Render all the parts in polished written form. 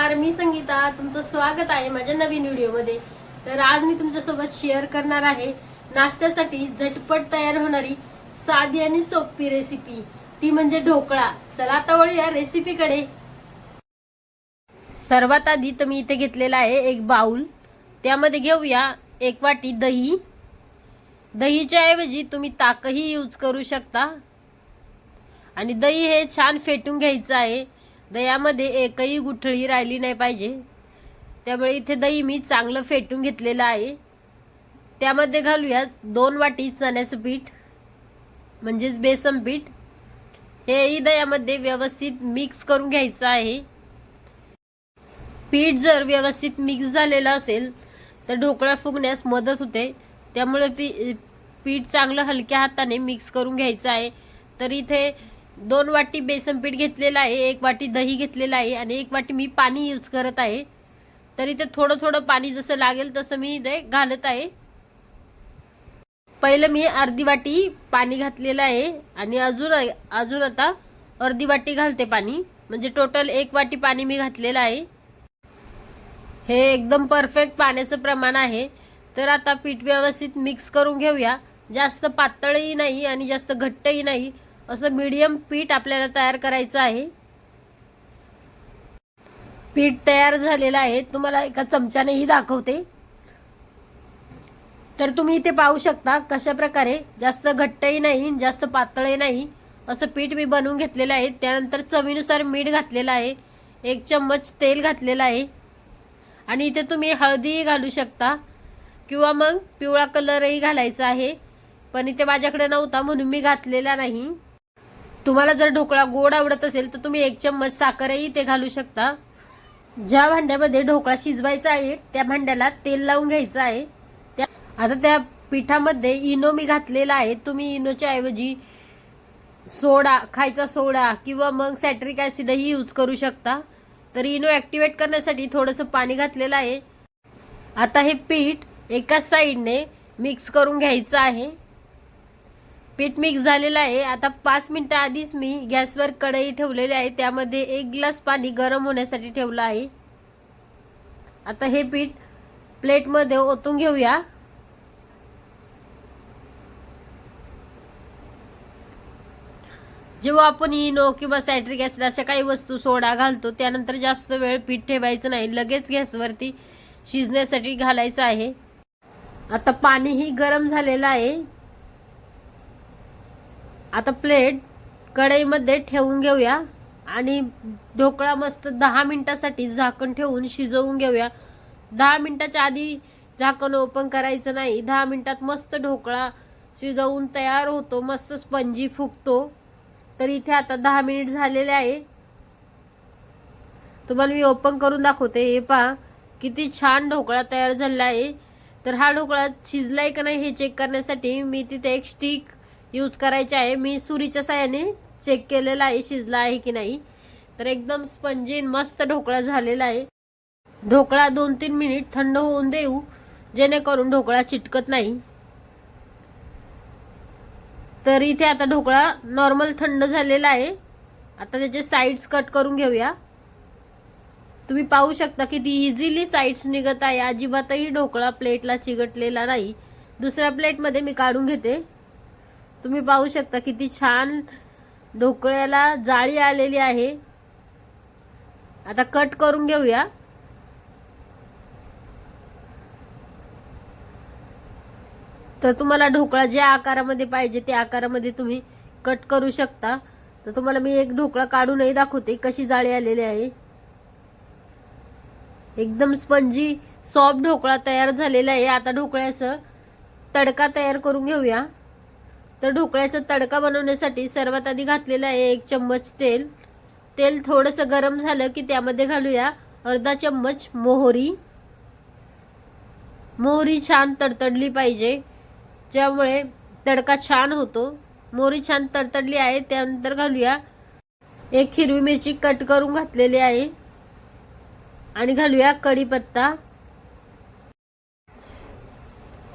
नमस्कार, मी संगीता. तुमचं स्वागत आहे माझ्या नवीन व्हिडिओमध्ये. तर आज मी तुमच्यासोबत शेअर करणार आहे नाश्त्यासाठी झटपट तयार होणारी साधी आणि सोपी रेसिपी, ती म्हणजे ढोकळा. चला आता वळूया रेसिपीकडे. सर्वात आधी तर मी इथे घेतलेला आहे एक बाउल. त्यामध्ये घेऊया 1 वाटी दही. दहीच्या ऐवजी तुम्ही ताकही यूज करू शकता. आणि दही हे छान फेटून घ्यायचं आहे. दह्यामध्ये एकही गुठळी राहिली नाही पाहिजे. त्यामुळे इथे दही मी चांगलं फेटून घेतलेलं आहे. त्यामध्ये घालूया 2 वाटी चण्याचं पीठ म्हणजेच बेसन पीठ. हेही दह्यामध्ये व्यवस्थित मिक्स करून घ्यायचं आहे. पीठ जर व्यवस्थित मिक्स झालेलं असेल तर ढोकळा फुगण्यास मदत होते. त्यामुळे पीठ चांगलं हलक्या हाताने मिक्स करून घ्यायचं आहे. तर इथे 2 वाटी बेसन पीठ घेतलेलं आहे, 1 वाटी दही घेतलेलं आहे आणि 1 वाटी मी पाणी यूज करत आहे. तर इथे थोडं थोडं पाणी जसं लागेल तसं मी इथे घालत आहे. पहिलं मी अर्धी वाटी पाणी घातलेलं आहे आणि अजून आता अर्धी वाटी घालते पाणी. म्हणजे टोटल 1 वाटी पाणी मी घातलेलं आहे. हे एकदम परफेक्ट पाण्याचं प्रमाण आहे. तर आता पीठ व्यवस्थित मिक्स करून घेऊया. जास्त पातळही नाही आणि जास्त घट्टही नाही, असं मीडियम पीठ आपल्याला तयार करायचं आहे. पीठ तयार झालेलं आहे. तुम्हाला एका चमच्यानेही दाखवते. तर तुम्ही इथे पाहू शकता कशा प्रकारे जास्त घट्टही नाही जास्त पातळही नाही असं पीठ मी बनवून घेतलेलं आहे. त्यानंतर चवीनुसार मीठ घातलेलं आहे. 1 चम्मच तेल घातलेलं आहे. आणि इथे तुम्ही हळदीही घालू शकता किंवा मग पिवळा कलरही घालायचा आहे. पण इथे माझ्याकडे नव्हता म्हणून मी घातलेला नाही. तुम्हाला जर ढोकळा गोड आवडत असेल तर तुम्ही 1 चम्मच साखरही इथे घालू शकता. ज्या भांड्यामध्ये ढोकळा शिजवायचा आहे त्या भांड्याला तेल लावून घ्यायचं आहे. आता त्या पिठामध्ये इनो मी घातलेला आहे. तुम्ही इनोच्या ऐवजी सोडा, खायचा सोडा किंवा मग सॅट्रिक ॲसिडही यूज करू शकता. तर इनो ॲक्टिवेट करण्यासाठी थोडंसं पाणी घातलेलं आहे. आता हे पीठ एका साईडने मिक्स करून घ्यायचं आहे. पीठ मिक्स झालेलं आहे. आता 5 मिनिटं आधीच मी गॅसवर कढई ठेवलेली आहे. त्यामध्ये 1 ग्लास पाणी गरम होण्यासाठी ठेवलं आहे. आता हे पीठ प्लेटमध्ये ओतून घेऊया. जेव्हा आपण इनो किंवा सॅट्रिक ॲसिड अशा काही वस्तू सोडा घालतो त्यानंतर जास्त वेळ पीठ ठेवायचं नाही, लगेच गॅसवरती शिजण्यासाठी घालायचं आहे. आता पाणीही गरम झालेलं आहे. आता प्लेट कढईमध्ये ठेवून घेऊया आणि ढोकळा मस्त 10 मिनिटासाठी झाकण ठेवून शिजवून घेऊया. 10 मिनिटाच्या आधी झाकण ओपन करायचं नाही. 10 मिनिटात मस्त ढोकळा शिजवून तयार होतो, मस्त स्पंजी फुगतो. तर इथे आता 10 मिनिट झालेले आहे. तुम्हाला मी ओपन करून दाखवते. हे पहा किती छान ढोकळा तयार झाला आहे. तर हा ढोकळा शिजलाय का नाही हे चेक करण्यासाठी मी तिथे एक स्टिक यूज करायचे आहे. मी सुरीच्या साहाय्याने चेक केलेला आहे शिजला आहे की नाही. तर एकदम स्पंजी मस्त ढोकळा झालेला आहे. ढोकळा 2-3 मिनिट थंड होऊन देऊ, जेणेकरून ढोकळा चिटकत नाही. तर इथे आता ढोकळा नॉर्मल थंड झालेला आहे. आता त्याचे साइड्स कट करून घेऊया. तुम्ही पाहू शकता किती इझिली साइड्स निघत आहे. अजिबातही ढोकळा प्लेटला चिकटलेला नाही. दुसऱ्या प्लेटमध्ये मी काढून घेते. तुम्ही पाहू शकता किती छान ढोकळ्याला जाळी आलेली आहे. आता कट करून घेऊया. तर तुम्हाला ढोकळा ज्या आकारामध्ये पाहिजे त्या आकारामध्ये तुम्ही कट करू शकता. तर तुम्हाला मी एक ढोकळा काढूनही दाखवते कशी जाळी आलेली आहे. एकदम स्पंजी सॉफ्ट ढोकळा तयार झालेला आहे. आता ढोकळ्याचं तडका तयार करून घेऊया. तर ढोकळ्याचा तडका बनवण्यासाठी सर्वात आधी घातलेला आहे 1 चम्मच तेल. तेल थोडंसं गरम झालं की त्यामध्ये घालूया अर्धा चम्मच मोहरी. मोहरी छान तडतडली पाहिजे, ज्यामुळे तडका छान होतो. मोहरी छान तडतडली आहे. त्यानंतर घालूया 1 हिरवी मिरची कट करून घातलेली आहे आणि घालूया कढीपत्ता.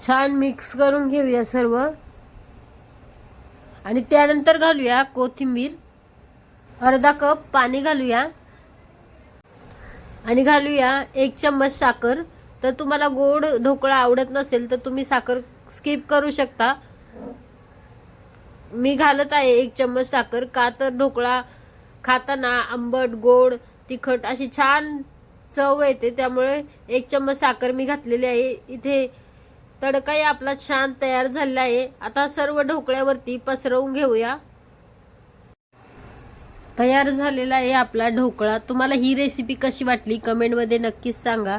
छान मिक्स करून घेऊया सर्व आणि त्यानंतर घालूया कोथिंबीर. अर्धा कप पाणी घालूया. आणि घालूया 1 चम्मच साखर. तर तुम्हाला गोड ढोकळा आवडत नसेल तर तुम्ही साखर स्किप करू शकता. मी घालत आहे 1 चम्मच साखर, का तर ढोकळा खाताना आंबट, गोड, तिखट अशी छान चव येते, त्यामुळे 1 चम्मच साखर मी घातलेली आहे. इथे तडकाही आपला छान तयार झालेला आहे. आता सर्व ढोकळ्यावरती पसरवून घेऊया. तयार झालेला आहे आपला ढोकळा. तुम्हाला ही रेसिपी कशी वाटली कमेंटमध्ये नक्कीच सांगा.